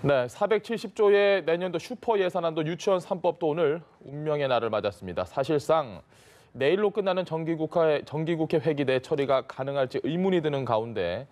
네, 470조의 내년도 슈퍼 예산안도 유치원 3법도 오늘 운명의 날을 맞았습니다. 사실상 내일로 끝나는 정기국회 회기 내 처리가 가능할지 의문이 드는 가운데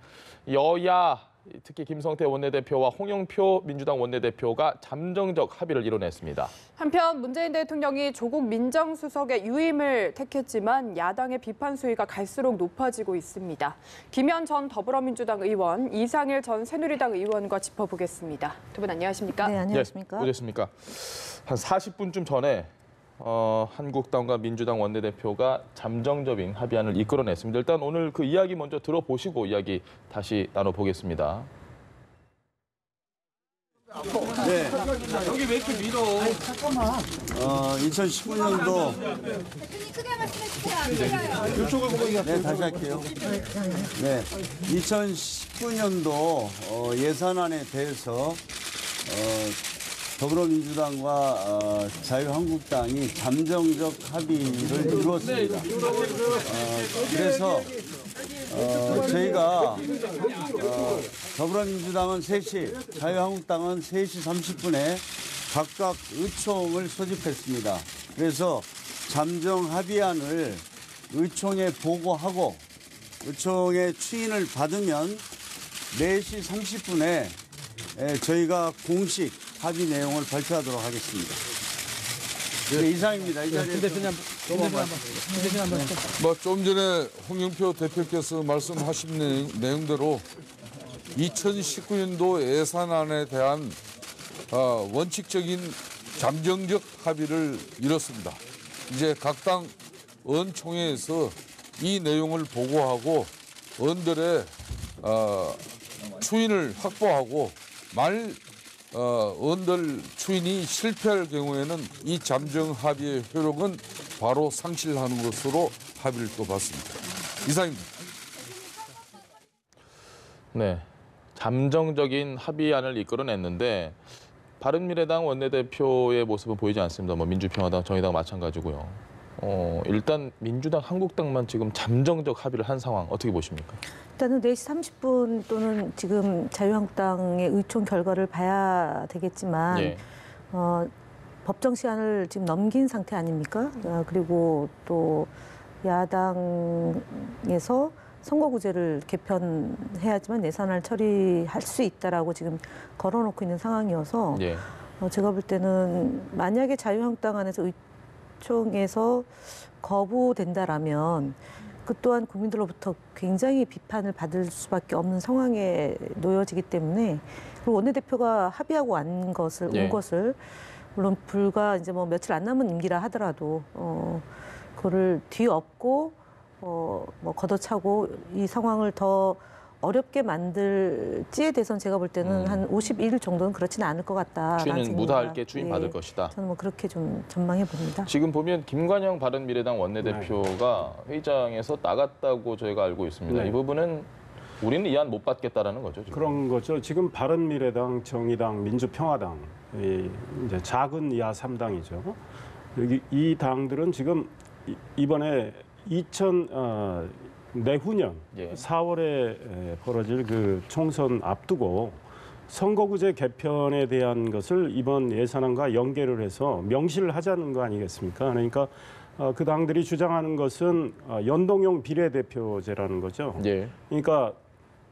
여야, 특히 김성태 원내대표와 홍영표 민주당 원내대표가 잠정적 합의를 이뤄냈습니다. 한편 문재인 대통령이 조국 민정수석의 유임을 택했지만 야당의 비판 수위가 갈수록 높아지고 있습니다. 김현 전 더불어민주당 의원, 이상일 전 새누리당 의원과 짚어보겠습니다. 두 분 안녕하십니까? 네, 안녕하십니까? 네, 어떻습니까? 한 40분쯤 전에 한국당과 민주당 원내대표가 잠정적인 합의안을 이끌어냈습니다. 일단 오늘 그 이야기 먼저 들어보시고 이야기 다시 나눠보겠습니다. 네. 여기 왜 이렇게 밀어? 2019년도. 크게 말씀해주세요. 이쪽을 보고 얘기하세요. 네, 다시 할게요. 네. 2019년도 예산안에 대해서 더불어민주당과 자유한국당이 잠정적 합의를 이루었습니다. 그래서 저희가 더불어민주당은 3시, 자유한국당은 3시 30분에 각각 의총을 소집했습니다. 그래서 잠정 합의안을 의총에 보고하고 의총의 추인을 받으면 4시 30분에 저희가 공식 합의 내용을 발표하도록 하겠습니다. 네, 이상입니다. 이 자리에 좀 전에 홍영표 대표께서 말씀하신 내용대로 2019년도 예산안에 대한 원칙적인 잠정적 합의를 이뤘습니다. 이제 각 당 의원총회에서 이 내용을 보고하고 의원들의 추인을 확보하고 의원들 추인이 실패할 경우에는 이 잠정 합의의 효력은 바로 상실하는 것으로 합의를 또 봤습니다. 이상입니다. 네, 잠정적인 합의안을 이끌어냈는데 바른미래당 원내대표의 모습은 보이지 않습니다. 민주평화당, 정의당 마찬가지고요. 일단 민주당, 한국당만 지금 잠정적 합의를 한 상황 어떻게 보십니까? 일단은 4시 30분 또는 지금 자유한국당의 의총 결과를 봐야 되겠지만 예. 법정 시한을 지금 넘긴 상태 아닙니까? 그리고 또 야당에서 선거구제를 개편해야지만 예산을 처리할 수 있다라고 지금 걸어놓고 있는 상황이어서 예. 제가 볼 때는 만약에 자유한국당 안에서 의총에서 거부된다라면 그 또한 국민들로부터 굉장히 비판을 받을 수밖에 없는 상황에 놓여지기 때문에 그리고 원내대표가 합의하고 온 것을 물론 불과 이제 며칠 안 남은 임기라 하더라도 그거를 뒤엎고 걷어차고 이 상황을 더 어렵게 만들지에 대해서는 제가 볼 때는 한 51일 정도는 그렇지는 않을 것 같다. 추인은 무사하게 추인받을 것이다. 저는 그렇게 좀 전망해 봅니다. 지금 보면 김관영 바른미래당 원내대표가 회의장에서 나갔다고 저희가 알고 있습니다. 네. 이 부분은 우리는 이 안 못 받겠다라는 거죠. 지금. 그런 거죠. 지금 바른미래당, 정의당, 민주평화당 이제 작은 이하 3당이죠. 여기 이 당들은 지금 이번에 내후년 4월에 벌어질 그 총선 앞두고 선거구제 개편에 대한 것을 이번 예산안과 연계를 해서 명시를 하자는 거 아니겠습니까? 그러니까 그 당들이 주장하는 것은 연동형 비례대표제라는 거죠. 예. 그러니까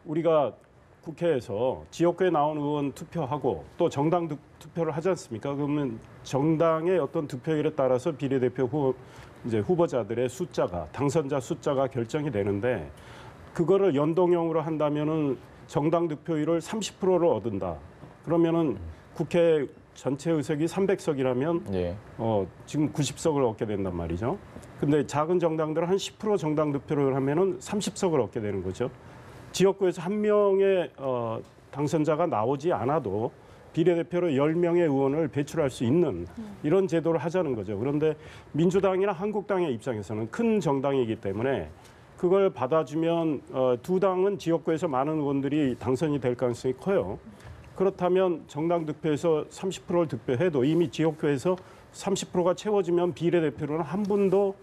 우리가 국회에서 지역구에 나온 의원 투표하고 또 정당 투표를 하지 않습니까? 그러면 정당의 어떤 투표율에 따라서 비례대표 후보자들의 숫자가, 당선자 숫자가 결정이 되는데 그거를 연동형으로 한다면은 정당 득표율을 30%를 얻는다. 그러면은 국회 전체 의석이 300석이라면 지금 90석을 얻게 된단 말이죠. 근데 작은 정당들은 한 10% 정당 득표를 하면은 30석을 얻게 되는 거죠. 지역구에서 한 명의 당선자가 나오지 않아도 비례대표로 10명의 의원을 배출할 수 있는 이런 제도를 하자는 거죠. 그런데 민주당이나 한국당의 입장에서는 큰 정당이기 때문에 그걸 받아주면 두 당은 지역구에서 많은 의원들이 당선이 될 가능성이 커요. 그렇다면 정당 득표에서 30%를 득표해도 이미 지역구에서 30%가 채워지면 비례대표로는 한 분도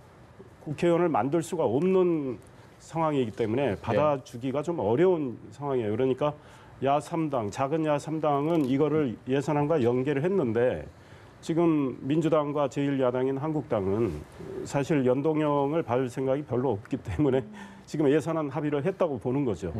국회의원을 만들 수가 없는 상황이기 때문에 받아주기가 좀 어려운 상황이에요. 그러니까 야3당, 작은 야3당은 이거를 예산안과 연계를 했는데 지금 민주당과 제1야당인 한국당은 사실 연동형을 받을 생각이 별로 없기 때문에 지금 예산안 합의를 했다고 보는 거죠.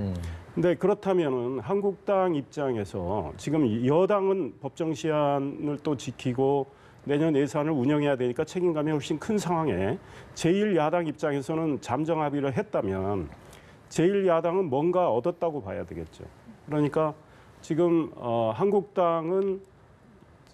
근데 그렇다면은 한국당 입장에서 지금 여당은 법정 시한을 또 지키고 내년 예산을 운영해야 되니까 책임감이 훨씬 큰 상황에 제1야당 입장에서는 잠정 합의를 했다면 제1야당은 뭔가 얻었다고 봐야 되겠죠. 그러니까 지금 한국당은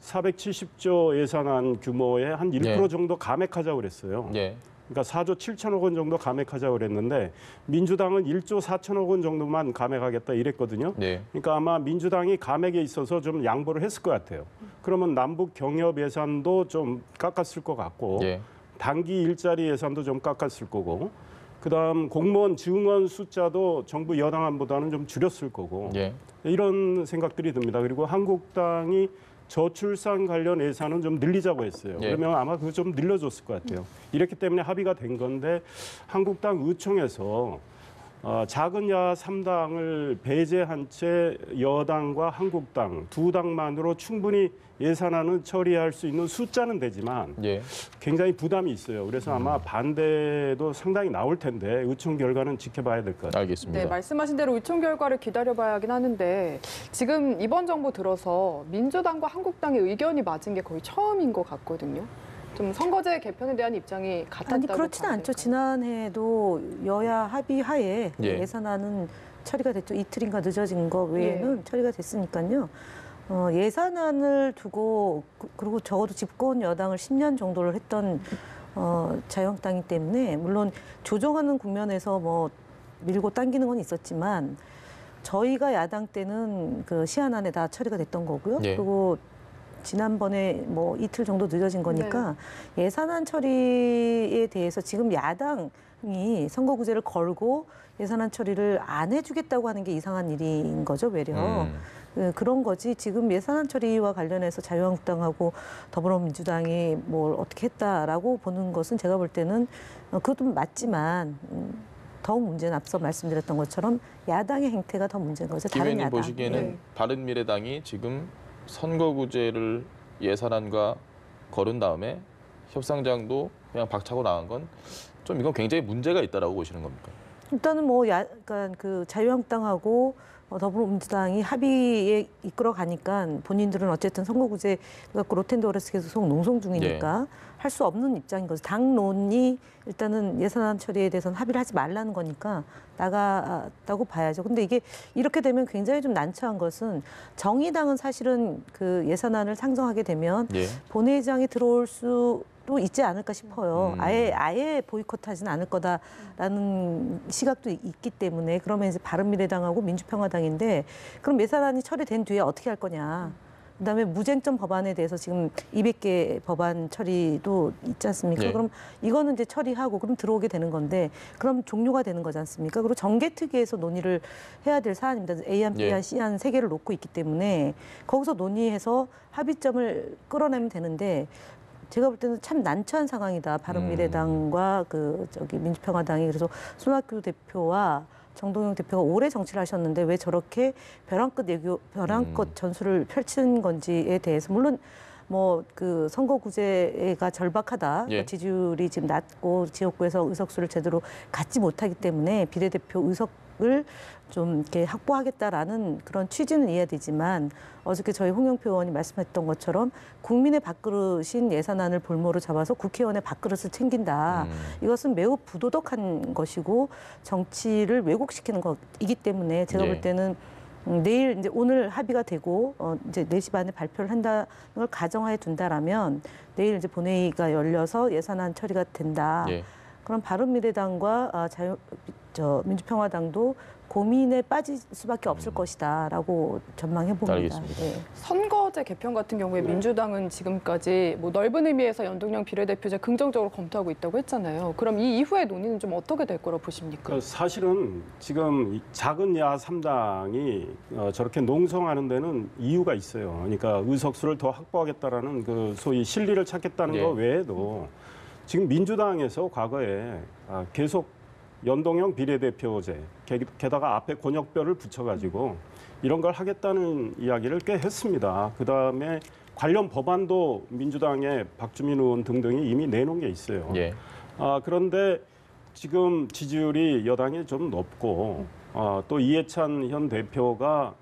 470조 예산안 규모의 한 1% 정도 감액하자고 그랬어요. 예. 그러니까 4조 7천억 원 정도 감액하자고 그랬는데 민주당은 1조 4천억 원 정도만 감액하겠다 이랬거든요. 네. 그러니까 아마 민주당이 감액에 있어서 좀 양보를 했을 것 같아요. 그러면 남북 경협 예산도 좀 깎았을 것 같고 예. 단기 일자리 예산도 좀 깎았을 거고 그다음 공무원 증원 숫자도 정부 여당안보다는 좀 줄였을 거고 예. 이런 생각들이 듭니다. 그리고 한국당이 저출산 관련 예산은 좀 늘리자고 했어요. 예. 그러면 아마 그거 좀 늘려줬을 것 같아요. 이렇기 때문에 합의가 된 건데 한국당 의총에서 작은 야 3당을 배제한 채 여당과 한국당 두 당만으로 충분히 예산안은 처리할 수 있는 숫자는 되지만 예. 굉장히 부담이 있어요. 그래서 아마 반대도 상당히 나올 텐데 의총 결과는 지켜봐야 될 것 같아요. 알겠습니다. 네, 말씀하신 대로 의총 결과를 기다려봐야 하긴 하는데 지금 이번 정부 들어서 민주당과 한국당의 의견이 맞은 게 거의 처음인 것 같거든요. 좀 선거제 개편에 대한 입장이 같았다고 아니 그렇지는 않죠. 지난해에도 여야 합의하에 예. 예산안은 처리가 됐죠. 이틀인가 늦어진 거 외에는 처리가 됐으니까요. 예산안을 두고 그리고 적어도 집권 여당을 10년 정도를 했던 자유한국당이기 때문에 물론 조정하는 국면에서 뭐 밀고 당기는 건 있었지만 저희가 야당 때는 그 시한 안에 다 처리가 됐던 거고요. 예. 그리고 지난번에 뭐 이틀 정도 늦어진 거니까 예산안 처리에 대해서 지금 야당이 선거구제를 걸고 예산안 처리를 안 해주겠다고 하는 게 이상한 일인 거죠, 외려. 그런 거지 지금 예산안 처리와 관련해서 자유한국당하고 더불어민주당이 뭘 어떻게 했다라고 보는 것은 제가 볼 때는 그것도 맞지만 더욱 문제는 앞서 말씀드렸던 것처럼 야당의 행태가 더 문제인 거죠. 김 다른 의원님 야당. 보시기에는 네. 바른미래당이 지금 선거구제를 예산안과 거른 다음에 협상장도 그냥 박차고 나간 건 좀 이건 굉장히 문제가 있다라고 보시는 겁니까? 일단은 뭐 약간 그 자유한국당하고 더불어민주당이 합의에 이끌어 가니까 본인들은 어쨌든 선거구제 갖고 로텐도어레스 계속 농성 중이니까 할 수 없는 입장인 거죠. 당론이 일단은 예산안 처리에 대해서는 합의를 하지 말라는 거니까 나갔다고 봐야죠. 근데 이게 이렇게 되면 굉장히 좀 난처한 것은 정의당은 사실은 그 예산안을 상정하게 되면 예. 본회의장에 들어올 수도 있지 않을까 싶어요. 아예 보이콧하지는 않을 거다라는 시각도 있기 때문에 그러면 이제 바른미래당하고 민주평화당인데 그럼 예산안이 처리된 뒤에 어떻게 할 거냐. 그다음에 무쟁점 법안에 대해서 지금 200개 법안 처리도 있지 않습니까? 네. 그럼 이거는 이제 처리하고 그럼 들어오게 되는 건데 그럼 종료가 되는 거지 않습니까? 그리고 정개특위에서 논의를 해야 될 사안입니다. A안, B안, C안 세 개를 놓고 있기 때문에 거기서 논의해서 합의점을 끌어내면 되는데 제가 볼 때는 참 난처한 상황이다. 바른미래당과 민주평화당이 그래서 손학규 대표와 정동영 대표가 오래 정치를 하셨는데 왜 저렇게 벼랑끝 전술을 펼친 건지에 대해서 물론 뭐 그 선거구제가 절박하다. 예. 지지율이 지금 낮고 지역구에서 의석수를 제대로 갖지 못하기 때문에 비례대표 의석을 좀 이렇게 확보하겠다라는 그런 취지는 이해되지만 어저께 저희 홍영표 의원이 말씀했던 것처럼 국민의 밥그릇인 예산안을 볼모로 잡아서 국회의원의 밥그릇을 챙긴다. 이것은 매우 부도덕한 것이고 정치를 왜곡시키는 것이기 때문에 제가 볼 때는 내일 이제 오늘 합의가 되고 이제 4시 반에 발표를 한다는 걸 가정하에 둔다라면 내일 이제 본회의가 열려서 예산안 처리가 된다. 예. 그럼 바른미래당과 민주평화당도 고민에 빠질 수밖에 없을 것이다라고 전망해 봅니다. 알겠습니다. 네. 선거제 개편 같은 경우에 민주당은 지금까지 뭐 넓은 의미에서 연동형 비례대표제 긍정적으로 검토하고 있다고 했잖아요. 그럼 이 이후의 논의는 좀 어떻게 될 거라고 보십니까? 사실은 지금 작은 야 3당이 저렇게 농성하는 데는 이유가 있어요. 그러니까 의석수를 더 확보하겠다라는 그 소위 실리를 찾겠다는 거 외에도 지금 민주당에서 과거에 계속 연동형 비례대표제 게다가 앞에 권역별을 붙여가지고 이런 걸 하겠다는 이야기를 꽤 했습니다. 그다음에 관련 법안도 민주당의 박주민 의원 등등이 이미 내놓은 게 있어요. 예. 그런데 지금 지지율이 여당이 좀 높고 또 이해찬 현 대표가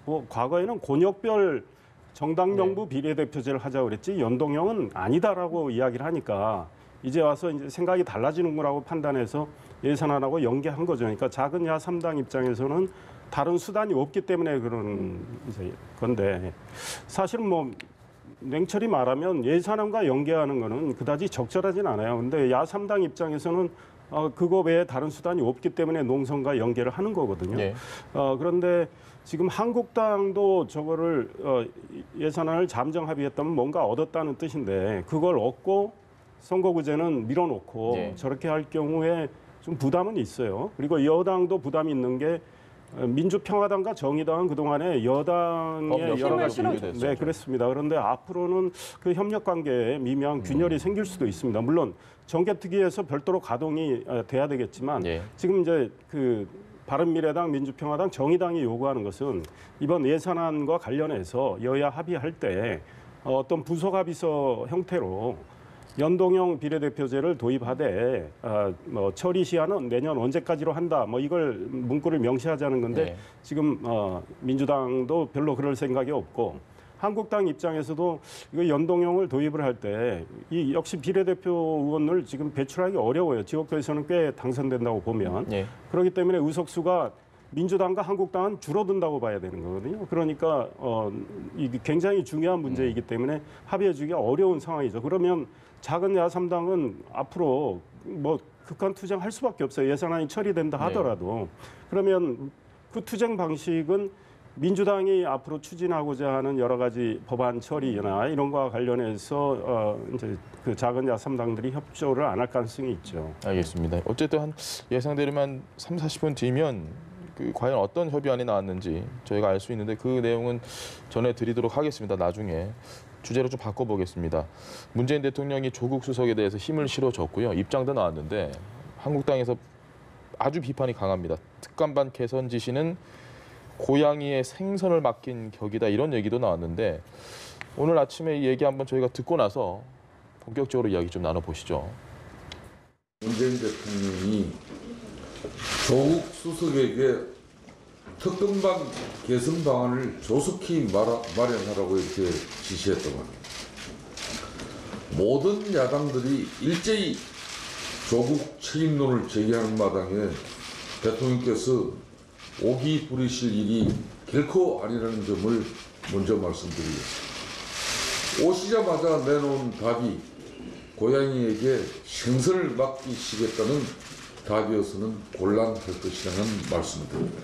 뭐 과거에는 권역별 정당 명부 비례대표제를 하자고 그랬지 연동형은 아니다라고 이야기를 하니까 이제 와서 이제 생각이 달라지는 거라고 판단해서 예산안하고 연계한 거죠. 그러니까 작은 야3당 입장에서는 다른 수단이 없기 때문에 그런 이제 건데 사실은 뭐 냉철히 말하면 예산안과 연계하는 거는 그다지 적절하진 않아요. 근데 야3당 입장에서는 그거 외에 다른 수단이 없기 때문에 농성과 연계를 하는 거거든요. 예. 그런데 지금 한국당도 저거를 예산안을 잠정 합의했다면 뭔가 얻었다는 뜻인데 그걸 얻고 선거구제는 밀어놓고 예. 저렇게 할 경우에 좀 부담은 있어요. 그리고 여당도 부담이 있는 게 민주평화당과 정의당은 그동안에 여당의 여러 가지 네, 그랬습니다. 그런데 앞으로는 그 협력 관계에 미묘한 균열이 생길 수도 있습니다. 물론 정개특위에서 별도로 가동이 돼야 되겠지만 예. 지금 이제 그 바른미래당, 민주평화당, 정의당이 요구하는 것은 이번 예산안과 관련해서 여야 합의할 때 어떤 부속합의서 형태로 연동형 비례대표제를 도입하되 뭐 처리 시한은 내년 언제까지로 한다. 뭐 이걸 문구를 명시하자는 건데 네. 지금 민주당도 별로 그럴 생각이 없고 한국당 입장에서도 이거 연동형을 도입을 할 때 이 역시 비례대표 의원을 지금 배출하기 어려워요. 지역구에서는 꽤 당선된다고 보면 예. 그렇기 때문에 의석수가 민주당과 한국당은 줄어든다고 봐야 되는 거거든요. 그러니까 이게 굉장히 중요한 문제이기 때문에 합의해주기가 어려운 상황이죠. 그러면 작은 야3당은 앞으로 뭐 극한 투쟁할 수밖에 없어요. 예산안이 처리된다 하더라도. 그러면 그 투쟁 방식은 민주당이 앞으로 추진하고자 하는 여러 가지 법안 처리나 이런 거와 관련해서 이제 그 작은 야3당들이 협조를 안 할 가능성이 있죠. 알겠습니다. 어쨌든 한 예상대로만 3, 40분 뒤면 그 과연 어떤 협의안이 나왔는지 저희가 알 수 있는데 그 내용은 전해드리도록 하겠습니다. 나중에. 주제로 좀 바꿔보겠습니다. 문재인 대통령이 조국 수석에 대해서 힘을 실어줬고요. 입장도 나왔는데 한국당에서 아주 비판이 강합니다. 특감반 개선 지시는 고양이의 생선을 맡긴 격이다 이런 얘기도 나왔는데 오늘 아침에 이 얘기 한번 저희가 듣고 나서 본격적으로 이야기 좀 나눠보시죠. 문재인 대통령이 조국 수석에게 특검반 개선 방안을 조속히 마련하라고 이렇게 지시했다고 합니다. 모든 야당들이 일제히 조국 책임론을 제기하는 마당에 대통령께서 오기 부리실 일이 결코 아니라는 점을 먼저 말씀드리겠습니다. 오시자마자 내놓은 답이 고양이에게 생선을 맡기시겠다는 답이어서는 곤란할 것이라는 말씀을 드립니다.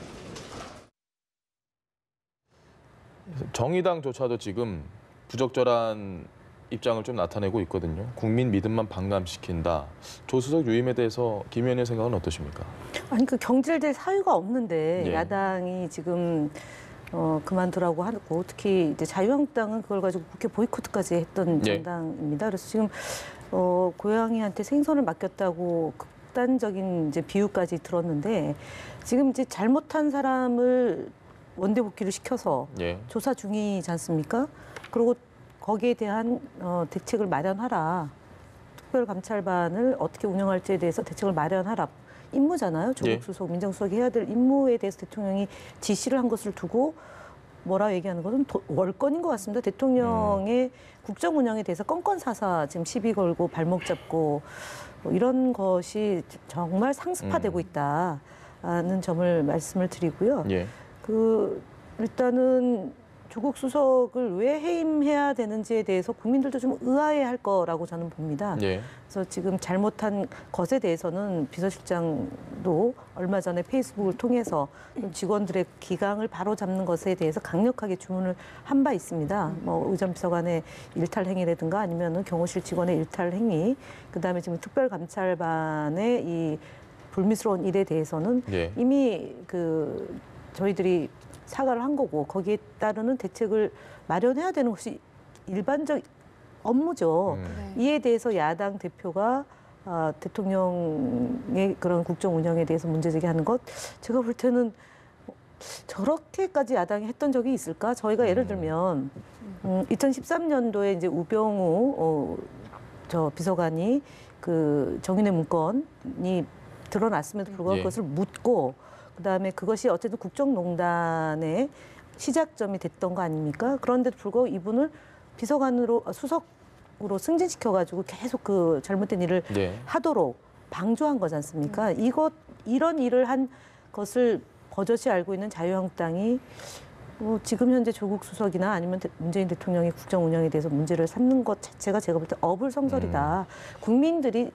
정의당조차도 지금 부적절한 입장을 좀 나타내고 있거든요. 국민 믿음만 방람시킨다. 조수석 유임에 대해서 김 의원의 생각은 어떠십니까? 아니 그 경질될 사유가 없는데 예. 야당이 지금 그만두라고 하고 특히 이제 자유한국당은 그걸 가지고 국회 보이콧까지 했던 예. 정당입니다. 그래서 지금 고양이한테 생선을 맡겼다고 극단적인 이제 비유까지 들었는데 지금 이제 잘못한 사람을 원대 복귀를 시켜서 예. 조사 중이지 않습니까? 그리고 거기에 대한 대책을 마련하라. 특별감찰반을 어떻게 운영할지에 대해서 대책을 마련하라. 임무잖아요. 조국 예. 수석, 민정수석이 해야 될 임무에 대해서 대통령이 지시를 한 것을 두고 뭐라 얘기하는 것은 월권인 것 같습니다. 대통령의 국정 운영에 대해서 건건사사 지금 시비 걸고 발목 잡고 이런 것이 정말 상습화되고 있다는 점을 말씀을 드리고요. 예. 일단은 조국 수석을 왜 해임해야 되는지에 대해서 국민들도 좀 의아해할 거라고 저는 봅니다. 예. 그래서 지금 잘못한 것에 대해서는 비서실장도 얼마 전에 페이스북을 통해서 직원들의 기강을 바로잡는 것에 대해서 강력하게 주문을 한 바 있습니다. 뭐 의전 비서관의 일탈 행위라든가 아니면은 경호실 직원의 일탈 행위, 그다음에 지금 특별감찰반의 이 불미스러운 일에 대해서는 예. 이미 저희들이 사과를 한 거고 거기에 따르는 대책을 마련해야 되는 것이 일반적 업무죠. 이에 대해서 야당 대표가 대통령의 그런 국정 운영에 대해서 문제 제기하는 것 제가 볼 때는 저렇게까지 야당이 했던 적이 있을까? 저희가 예를 들면 2013년도에 이제 우병우 저 비서관이 그 정인의 문건이 드러났음에도 불구하고 예. 그것을 묻고 그다음에 그것이 어쨌든 국정농단의 시작점이 됐던 거 아닙니까? 그런데도 불구하고 이분을 비서관으로 수석으로 승진시켜가지고 계속 그 잘못된 일을 네. 하도록 방조한 거지 않습니까? 이런 일을 한 것을 버젓이 알고 있는 자유한국당이 지금 현재 조국 수석이나 아니면 문재인 대통령의 국정 운영에 대해서 문제를 삼는 것 자체가 제가 볼 때 어불성설이다. 국민들이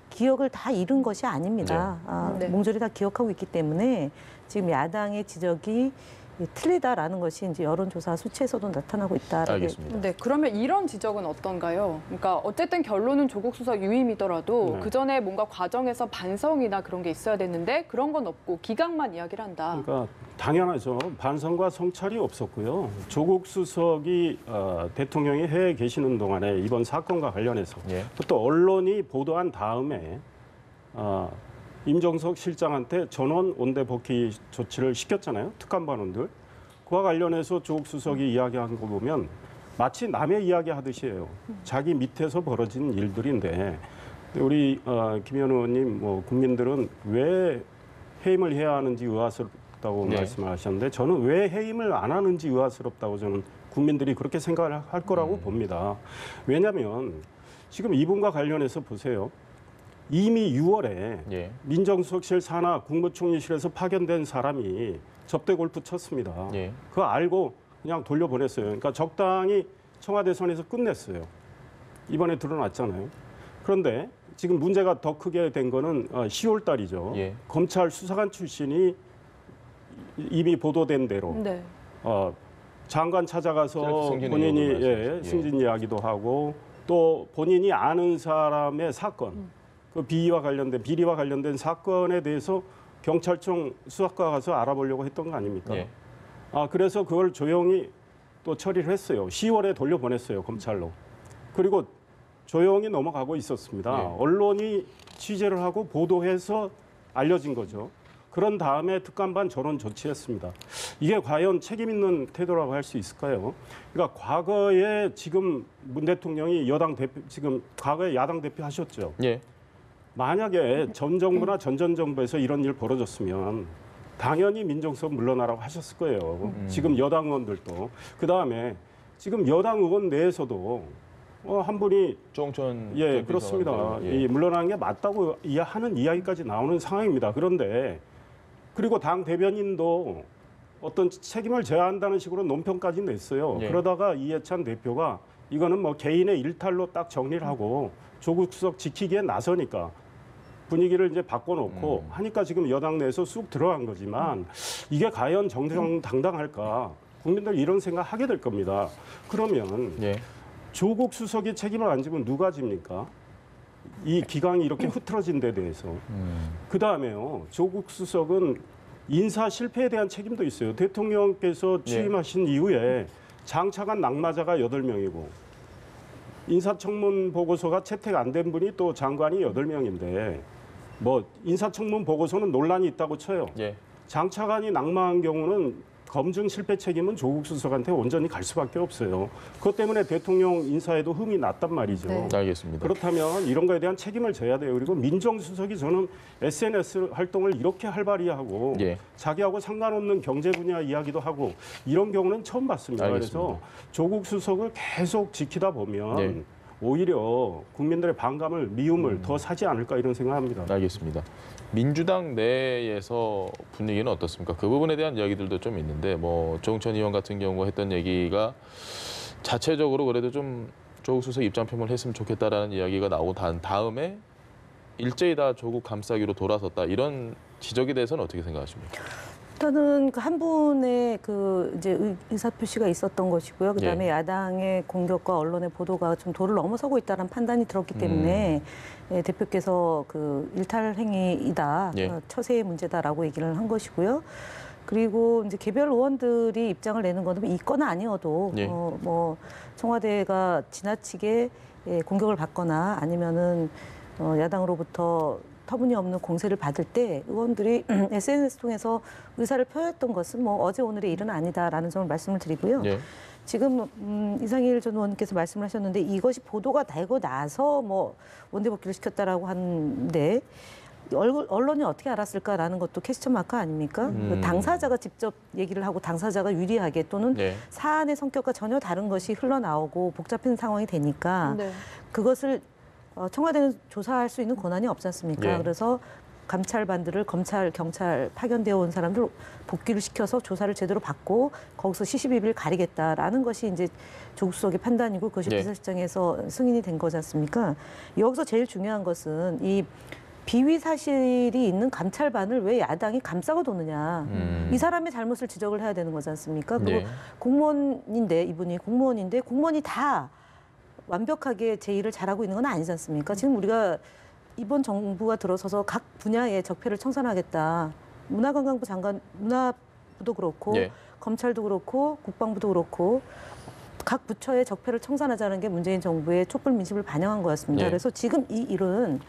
기억을 다 잃은 것이 아닙니다. 네. 몽졸이 다 기억하고 있기 때문에 지금 야당의 지적이 틀리다라는 것이 이제 여론조사 수치에서도 나타나고 있다라고. 알겠습니다. 네, 그러면 이런 지적은 어떤가요? 그러니까 어쨌든 결론은 조국 수석 유임이더라도 네. 그 전에 뭔가 과정에서 반성이나 그런 게 있어야 됐는데 그런 건 없고 기각만 이야기를 한다. 그러니까 당연하죠. 반성과 성찰이 없었고요. 조국 수석이 대통령이 해외에 계시는 동안에 이번 사건과 관련해서 예. 또 언론이 보도한 다음에 임종석 실장한테 전원 원대 복귀 조치를 시켰잖아요. 특감반원들. 그와 관련해서 조국 수석이 이야기한 거 보면 마치 남의 이야기 하듯이 해요. 자기 밑에서 벌어진 일들인데 우리 김현 의원님 뭐 국민들은 왜 해임을 해야 하는지 의아스럽다고 네. 말씀을 하셨는데 저는 왜 해임을 안 하는지 의아스럽다고 저는 국민들이 그렇게 생각을 할 거라고 봅니다. 왜냐하면 지금 이분과 관련해서 보세요. 이미 6월에 예. 민정수석실 산하 국무총리실에서 파견된 사람이 접대 골프 쳤습니다. 예. 그거 알고 그냥 돌려보냈어요. 그러니까 적당히 청와대 선에서 끝냈어요. 이번에 드러났잖아요. 그런데 지금 문제가 더 크게 된 거는 10월 달이죠. 예. 검찰 수사관 출신이 이미 보도된 대로 네. 장관 찾아가서 승진 본인이 의혹을 말씀하시죠. 승진 이야기도 하고 또 본인이 아는 사람의 사건, 그 비리와 관련된 사건에 대해서 경찰청 수사과 가서 알아보려고 했던 거 아닙니까? 예. 그래서 그걸 조용히 또 처리를 했어요. 10월에 돌려보냈어요, 검찰로. 그리고 조용히 넘어가고 있었습니다. 예. 언론이 취재를 하고 보도해서 알려진 거죠. 그런 다음에 특감반 전원 조치했습니다. 이게 과연 책임 있는 태도라고 할 수 있을까요? 그러니까 과거에 지금 문 대통령이 여당 대표, 지금 과거에 야당 대표 하셨죠. 예. 만약에 전 정부나 전전 정부에서 이런 일 벌어졌으면 당연히 민정수석 물러나라고 하셨을 거예요. 지금 여당 의원들도. 그다음에 지금 여당 의원 내에서도 한 분이 조홍천 예, 그렇습니다. 예. 이 물러나는 게 맞다고 하는 이야기까지 나오는 상황입니다. 그런데 그리고 당 대변인도 어떤 책임을 져야 한다는 식으로 논평까지 냈어요. 예. 그러다가 이해찬 대표가 이거는 뭐 개인의 일탈로 딱 정리를 하고 조국 수석 지키기에 나서니까 분위기를 이제 바꿔놓고 하니까 지금 여당 내에서 쑥 들어간 거지만 이게 과연 정당당할까? 국민들 이런 생각 하게 될 겁니다. 그러면 예. 조국 수석이 책임을 안 지면 누가 집니까? 이 기강이 이렇게 흐트러진 데 대해서. 그다음에요. 조국 수석은 인사 실패에 대한 책임도 있어요. 대통령께서 취임하신 이후에 장차관 낙마자가 8명이고 인사청문 보고서가 채택 안 된 분이 또 장관이 8명인데 뭐 인사청문 보고서는 논란이 있다고 쳐요. 예. 장차관이 낙마한 경우는 검증 실패 책임은 조국 수석한테 온전히 갈 수밖에 없어요. 그것 때문에 대통령 인사에도 흠이 났단 말이죠. 네. 알겠습니다. 그렇다면 이런 거에 대한 책임을 져야 돼요. 그리고 민정수석이 저는 SNS 활동을 이렇게 활발히 하고 예. 자기하고 상관없는 경제 분야 이야기도 하고 이런 경우는 처음 봤습니다. 알겠습니다. 그래서 조국 수석을 계속 지키다 보면 예. 오히려 국민들의 반감을 미움을 더 사지 않을까 이런 생각합니다. 알겠습니다. 민주당 내에서 분위기는 어떻습니까? 그 부분에 대한 이야기들도 좀 있는데 뭐 조홍천 의원 같은 경우가 했던 얘기가 자체적으로 그래도 좀 조국 수석 입장 표명을 했으면 좋겠다라는 이야기가 나오고 다음에 일제히 다 조국 감싸기로 돌아섰다 이런 지적에 대해서는 어떻게 생각하십니까? 일단은 그 한 분의 그 이제 의사 표시가 있었던 것이고요. 그다음에 예. 야당의 공격과 언론의 보도가 좀 도를 넘어서고 있다는 판단이 들었기 때문에 대표께서 그 일탈 행위이다, 예. 처세의 문제다라고 얘기를 한 것이고요. 그리고 이제 개별 의원들이 입장을 내는 거는 있거나 아니어도 예. 뭐 청와대가 지나치게 공격을 받거나 아니면은 야당으로부터 터무니없는 공세를 받을 때 의원들이 SNS 통해서 의사를 표했던 것은 뭐 어제 오늘의 일은 아니다라는 점을 말씀을 드리고요. 예. 지금 이상일 전 의원께서 말씀을 하셨는데 이것이 보도가 되고 나서 뭐 원대 복귀를 시켰다라고 하는데 언론이 어떻게 알았을까라는 것도 퀘스천 마크 아닙니까? 그 당사자가 직접 얘기를 하고 당사자가 유리하게 또는 네. 사안의 성격과 전혀 다른 것이 흘러나오고 복잡한 상황이 되니까 네. 그것을 청와대는 조사할 수 있는 권한이 없지 않습니까? 예. 그래서 감찰반들을 검찰, 경찰 파견되어 온 사람들 복귀를 시켜서 조사를 제대로 받고 거기서 시시비비를 가리겠다라는 것이 이제 조국 수석의 판단이고 그것이 예. 비서실장에서 승인이 된 거지 않습니까? 여기서 제일 중요한 것은 이 비위 사실이 있는 감찰반을 왜 야당이 감싸고 도느냐. 이 사람의 잘못을 지적을 해야 되는 거지 않습니까? 그리고 네. 공무원인데 이분이 공무원인데 공무원이 다 완벽하게 제 일을 잘하고 있는 건 아니지 않습니까? 지금 우리가 이번 정부가 들어서서 각 분야의 적폐를 청산하겠다. 문화관광부 장관, 문화부도 그렇고 예. 검찰도 그렇고 국방부도 그렇고 각 부처의 적폐를 청산하자는 게 문재인 정부의 촛불 민심을 반영한 거였습니다. 예. 그래서 지금 이 일은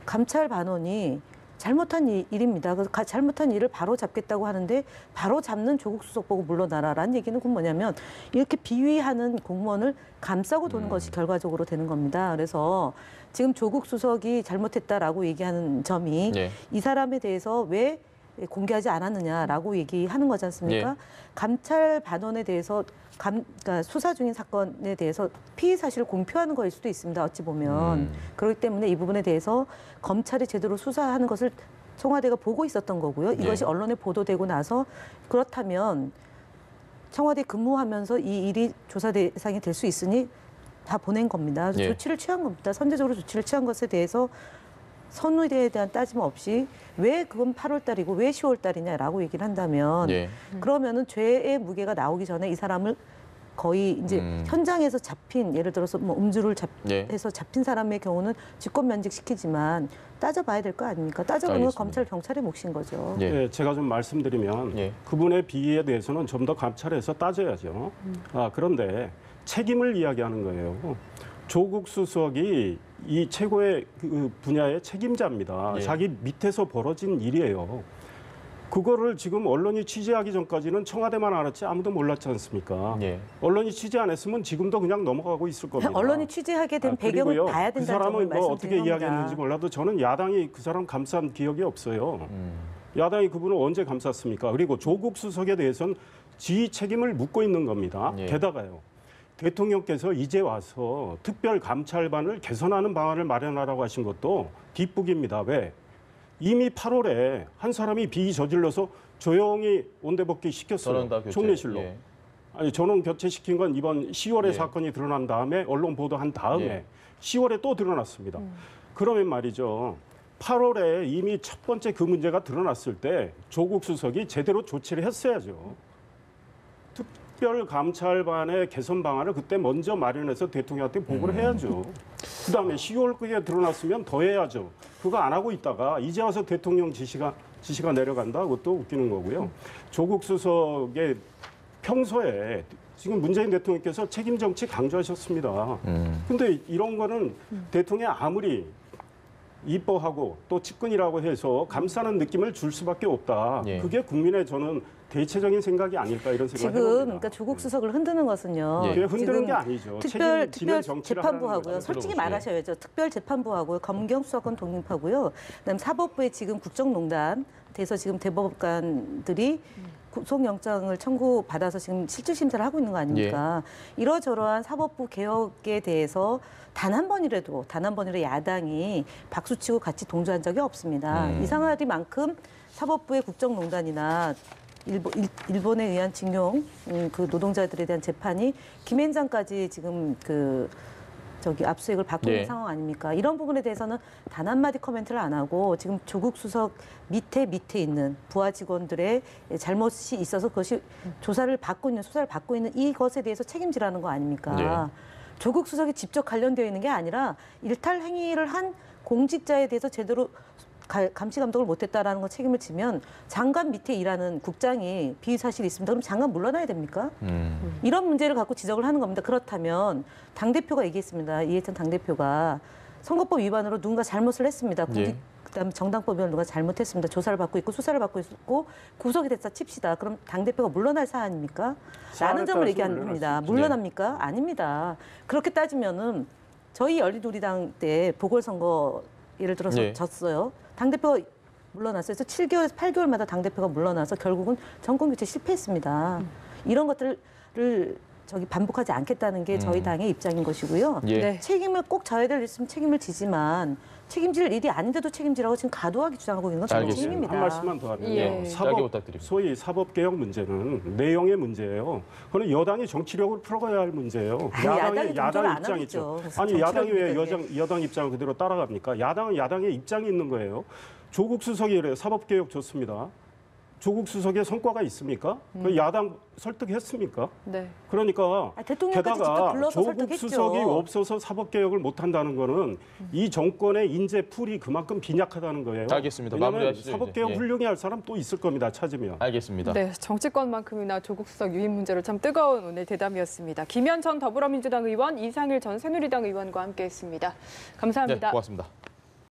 감찰 반원이 잘못한 일입니다. 그래서 잘못한 일을 바로 잡겠다고 하는데 바로 잡는 조국 수석 보고 물러나라라는 얘기는 그건 뭐냐면 이렇게 비위하는 공무원을 감싸고 도는 것이 결과적으로 되는 겁니다. 그래서 지금 조국 수석이 잘못했다라고 얘기하는 점이 예. 이 사람에 대해서 왜 공개하지 않았느냐라고 얘기하는 거지 않습니까? 예. 감찰 반원에 대해서 그러니까 수사 중인 사건에 대해서 피의 사실을 공표하는 거일 수도 있습니다. 어찌 보면. 그렇기 때문에 이 부분에 대해서 검찰이 제대로 수사하는 것을 청와대가 보고 있었던 거고요. 이것이 예. 언론에 보도되고 나서 그렇다면 청와대 근무하면서 이 일이 조사 대상이 될 수 있으니 다 보낸 겁니다. 그래서 예. 조치를 취한 겁니다. 선제적으로 조치를 취한 것에 대해서 선의에 대한 따짐 없이 왜 그건 8월 달이고 왜 10월 달이냐라고 얘기를 한다면 예. 그러면은 죄의 무게가 나오기 전에 이 사람을 거의 이제 현장에서 잡힌 예를 들어서 뭐 음주를 예. 해서 잡힌 사람의 경우는 직권 면직시키지만 따져봐야 될 거 아닙니까? 따져보는 건 알겠습니다. 검찰 경찰의 몫인 거죠. 예. 예, 제가 좀 말씀드리면 예. 그분의 비위에 대해서는 좀 더 감찰해서 따져야죠. 그런데 책임을 이야기하는 거예요. 조국 수석이 이 최고의 그 분야의 책임자입니다. 예. 자기 밑에서 벌어진 일이에요. 그거를 지금 언론이 취재하기 전까지는 청와대만 알았지 아무도 몰랐지 않습니까? 예. 언론이 취재 안 했으면 지금도 그냥 넘어가고 있을 겁니다. 언론이 취재하게 된 배경을 그리고요, 봐야 그 된다는 점을 사람은 뭐 어떻게 말씀드린 겁니다. 이야기했는지 몰라도 저는 야당이 그 사람 감싼 기억이 없어요. 야당이 그분을 언제 감쌌습니까? 그리고 조국 수석에 대해서는 지휘 책임을 묻고 있는 겁니다. 예. 게다가요. 대통령께서 이제 와서 특별감찰반을 개선하는 방안을 마련하라고 하신 것도 뒷북입니다. 왜? 이미 8월에 한 사람이 비위 저질러서 조용히 원대복귀 시켰어요. 전원 다 교체. 총리실로. 예. 아니 전원 교체시킨 건 이번 10월에 예. 사건이 드러난 다음에 언론 보도한 다음에 예. 10월에 또 드러났습니다. 그러면 말이죠. 8월에 이미 첫 번째 그 문제가 드러났을 때 조국 수석이 제대로 조치를 했어야죠. 특별감찰반의 개선 방안을 그때 먼저 마련해서 대통령한테 보고를 해야죠. 그다음에 10월 그게 드러났으면 더 해야죠. 그거 안 하고 있다가 이제 와서 대통령 지시가 내려간다? 그것도 웃기는 거고요. 조국 수석의 평소에 지금 문재인 대통령께서 책임 정치 강조하셨습니다. 근데 이런 거는 대통령이 아무리 이뻐하고 또 측근이라고 해서 감싸는 느낌을 줄 수밖에 없다. 예. 그게 국민의 저는 대체적인 생각이 아닐까 이런 생각을 지금 해봅니다. 그러니까 조국 수석을 흔드는 것은요. 예. 그게 흔드는 지금 게 아니죠. 특별 책임지는 정치를 하라는 재판부하고요. 거죠. 솔직히 들어보시죠. 말하셔야죠. 특별 재판부하고요. 검경 수사권 독립하고요. 그다음 사법부의 지금 국정농단 돼서 지금 대법관들이 구속영장을 청구받아서 지금 실질심사를 하고 있는 거 아닙니까? 이러저러한 사법부 개혁에 대해서 단 한 번이라도 야당이 박수치고 같이 동조한 적이 없습니다. 이상하리만큼 사법부의 국정농단이나 일본에 의한 징용 그 노동자들에 대한 재판이 김앤장까지 지금 압수수색을 받고 예. 있는 상황 아닙니까? 이런 부분에 대해서는 단 한마디 코멘트를 안 하고 지금 조국 수석 밑에 있는 부하 직원들의 잘못이 있어서 그것이 수사를 받고 있는 이것에 대해서 책임지라는 거 아닙니까? 조국 수석이 직접 관련되어 있는 게 아니라 일탈 행위를 한 공직자에 대해서 제대로 감시 감독을 못했다라는 거 책임을 지면 장관 밑에 일하는 국장이 비위 사실이 있습니다. 그럼 장관 물러나야 됩니까? 이런 문제를 갖고 지적을 하는 겁니다. 그렇다면 당대표가 얘기했습니다. 이해찬 당대표가 선거법 위반으로 누군가 잘못을 했습니다. 예. 그다음에 정당법위원 누가 잘못했습니다. 조사를 받고 있고 수사를 받고 있고 구속이 됐다 칩시다. 그럼 당대표가 물러날 사안입니까? 라는 점을 얘기합니다. 물러납니까? 아닙니다. 그렇게 따지면은 저희 열린우리당 때 보궐선거 예를 들어서 예. 졌어요. 당대표가 물러났어요. 그래서 7개월에서 8개월마다 당대표가 물러나서 결국은 정권교체 실패했습니다. 이런 것들을 반복하지 않겠다는 게 저희 당의 입장인 것이고요. 예. 네. 책임을 꼭 져야 될 일 있으면 책임을 지지만 책임질 일이 아닌데도 책임지라고 지금 과도하게 주장하고 있는 건 저는 알겠습니다. 책임입니다. 한 말씀만 더 하면 예. 짧게 부탁드립니다. 소위 사법개혁 문제는 내용의 문제예요. 그건 여당이 정치력을 풀어가야 할 문제예요. 아니, 야당이 야당 동조를 안 입장 하고 있죠. 있죠. 아니 야당이 왜 정치력입니까, 여당 입장을 그대로 따라갑니까? 야당은 야당의 입장이 있는 거예요. 조국 수석이 그래요. 사법개혁 좋습니다. 조국 수석의 성과가 있습니까? 그 야당 설득했습니까? 네. 그러니까 대통령까지 직접 게다가 불러서 조국 설득했죠. 수석이 없어서 사법개혁을 못한다는 거는 이 정권의 인재 풀이 그만큼 빈약하다는 거예요. 알겠습니다. 왜냐하면 마무리하시죠, 사법개혁 이제. 예. 훌륭히 할 사람 또 있을 겁니다. 찾으면. 알겠습니다. 네, 정치권만큼이나 조국 수석 유임 문제로 참 뜨거운 오늘 대담이었습니다. 김현 전 더불어민주당 의원, 이상일 전 새누리당 의원과 함께했습니다. 네, 감사합니다. 고맙습니다.